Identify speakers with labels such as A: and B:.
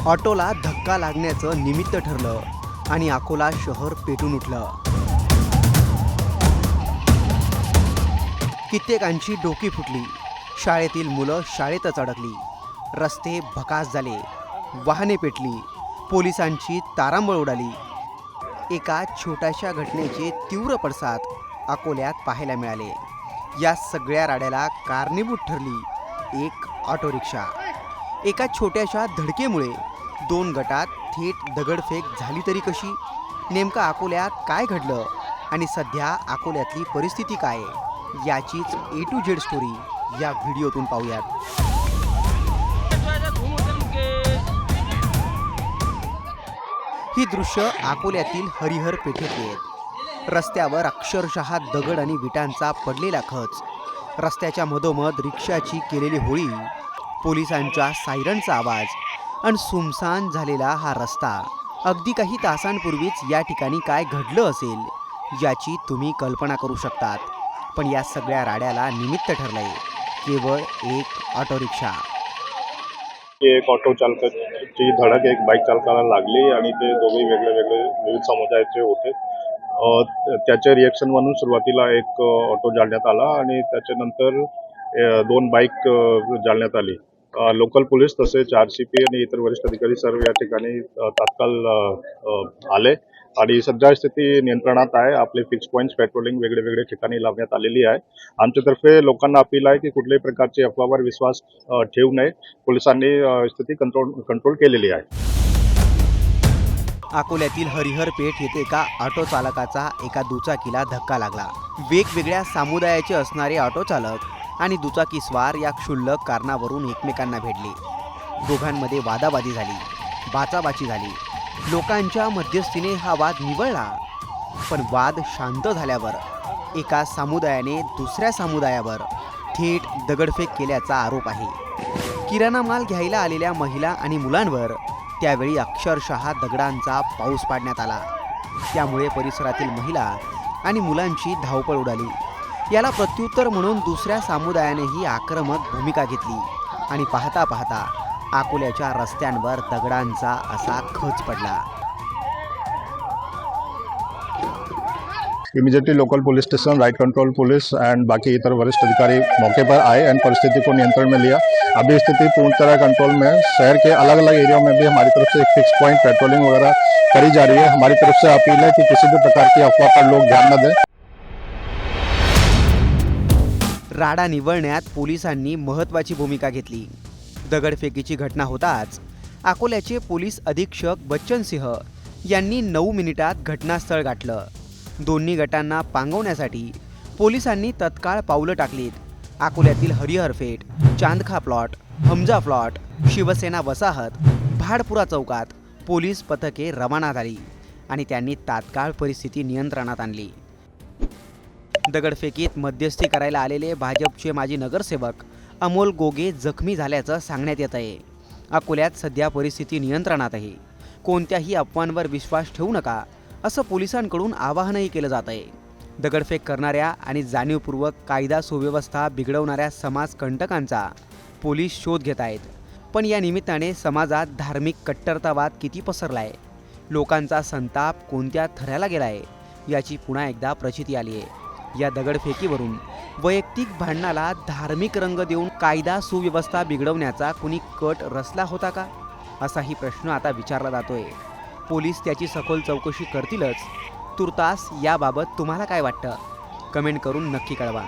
A: ऑटोला धक्का लागण्याचं निमित्त ठरलं आणि अकोला शहर पेटून उठलं। कित्येकांची डोकी फुटली, शाळेतील मुलं शाळेतच अडकली, रस्ते भकास झाले, वाहने पेटली, पोलिसांची तारांबळ उडाली। एका छोट्याशा घटनेचे तीव्र पडसाद अकोल्यात पाहायला मिळाले। या सगळ्या राड्याला कारणीभूत ठरली एक ऑटो रिक्षा। एका छोट्याशा धडकेमुळे दोन गटात थेट दगडफेक झाली तरी कशी? नेमकं अकोल्यात काय घडलं आणि सध्या अकोल्यातली परिस्थिती काय याचीच A to Z स्टोरी या व्हिडिओतून पाहूयात। ही दृश्य अकोल्यातील हरिहर पेठेतली आहेत। रस्त्यावर अक्षरशः दगड आणि विटांचा पडलेला खच, रस्त्याच्या मधोमध रिक्षाची केलेली होळी, पोलिसांच्या सायरनचा आवाज आणि सुमसान झालेला हा रस्ता। अगदी काही तासांपूर्वीच या ठिकाणी काय घडलं असेल याची तुम्ही कल्पना करू शकतात। पण या सगळ्या राड्याला निमित्त ठरलंय केवळ एक ऑटो रिक्षा।
B: एक ऑटो चालकाची धडक एक बाईक चालकाला लागली आणि ते दोघे वेगळे विविध समुदायाचे होते। त्याचे रिएक्शन म्हणून सुरुवातीला एक ऑटो जाळण्यात आला आणि त्याच्यानंतर दोन बाईक जाळण्यात आली। लोकल पोलीस तसेच RCP आणि इतर वरिष्ठ अधिकारी सर्व या ठिकाणी तात्काळ आले आणि सध्या स्थिती नियंत्रणात आहे। आपले फिक्स पॉईंट्स पेट्रोलिंग वेगळे ठिकाणी लावण्यात आलेली आहे। आमच्यातर्फे लोकांना अपील आहे की कुठल्याही प्रकारची अफवावर विश्वास ठेवू नये। पोलिसांनी स्थिती कंट्रोल केलेली आहे।
A: अकोल्यातील हरिहर पेठ येथे एका ऑटो चालकाचा एका दुचाकीला धक्का लागला। वेगवेगळ्या समुदायाचे असणारे ऑटो चालक आणि दुचाकीस्वार या क्षुल्लक कारणावरून एकमेकांना भेटले। दोघांमध्ये वादावादी झाली, बाचाबाची झाली। लोकांच्या मध्यस्थीने हा वाद निवळला, पण वाद शांत झाल्यावर एका समुदायाने दुसऱ्या समुदायावर थेट दगडफेक केल्याचा आरोप आहे। किराणा माल घ्यायला आलेल्या महिला आणि मुलांवर त्यावेळी अक्षरशः दगडांचा पाऊस पाडण्यात आला। त्यामुळे परिसरातील महिला आणि मुलांची धावपळ उडाली। याला प्रत्युत्तर म्हणून दुसऱ्या समुदायानेही आक्रमक भूमिका घेतली आणि पाहता पाहता अकोल्याच्या रस्त्यांवर दगडांचा असा खच पडला।
B: Immediately local police station, right control police end बाकी इतर वरिष्ठ अधिकारी मौके पर आए एंड परिस्थिति को नियंत्रण में लिया। अभी स्थिति पूर्ण तरह कंट्रोल में है। शहर के अलग अलग एरिया में भी हमारी तरफ से एक फिक्स पॉइंट पेट्रोलिंग वगैरह करी जा रही है। हमारी तरफ से अपील है कि किसी भी प्रकार की अफवाह पर लोग ध्यान न दें।
A: राडा निवळण्यात पोलिसांनी महत्त्वाची भूमिका घेतली। दगडफेकीची घटना होताच अकोल्याचे पोलीस अधीक्षक बच्चन सिंह यांनी 9 मिनिटात घटनास्थळ गाठलं। दोन्ही गटांना पांगवण्यासाठी पोलिसांनी तत्काळ पावलं टाकलीत। अकोल्यातील हरिहर पेठ, चांदखा प्लॉट, हमजा प्लॉट, शिवसेना वसाहत, भाडपुरा चौकात पोलीस पथके रवाना झाली आणि त्यांनी तात्काळ परिस्थिती नियंत्रणात आणली। दगडफेकीत मध्यस्थी करायला आलेले भाजपचे माजी नगरसेवक अमोल गोगे जखमी झाल्याचं सांगण्यात येत आहे। अकोल्यात सध्या परिस्थिती नियंत्रणात आहे। कोणत्याही अफवांवर विश्वास ठेवू नका असं पोलिसांकडून आवाहनही केलं जात आहे। दगडफेक करणाऱ्या आणि जाणीवपूर्वक कायदा सुव्यवस्था बिघडवणाऱ्या समाजकंटकांचा पोलीस शोध घेत आहेत। पण या निमित्ताने समाजात धार्मिक कट्टरतावाद किती पसरलाय, लोकांचा संताप कोणत्या थराला गेलाय याची पुन्हा एकदा प्रचिती आली आहे। या दगडफेकीवरून वैयक्तिक भांडणाला धार्मिक रंग देऊन कायदा सुव्यवस्था बिघडवण्याचा कुणी कट रचला होता का, असाही प्रश्न आता विचारला जातोय। पोलीस त्याची सखोल चौकशी करतीलच। तुर्तास याबाबत तुम्हाला काय वाटतं? कमेंट करून नक्की कळवा।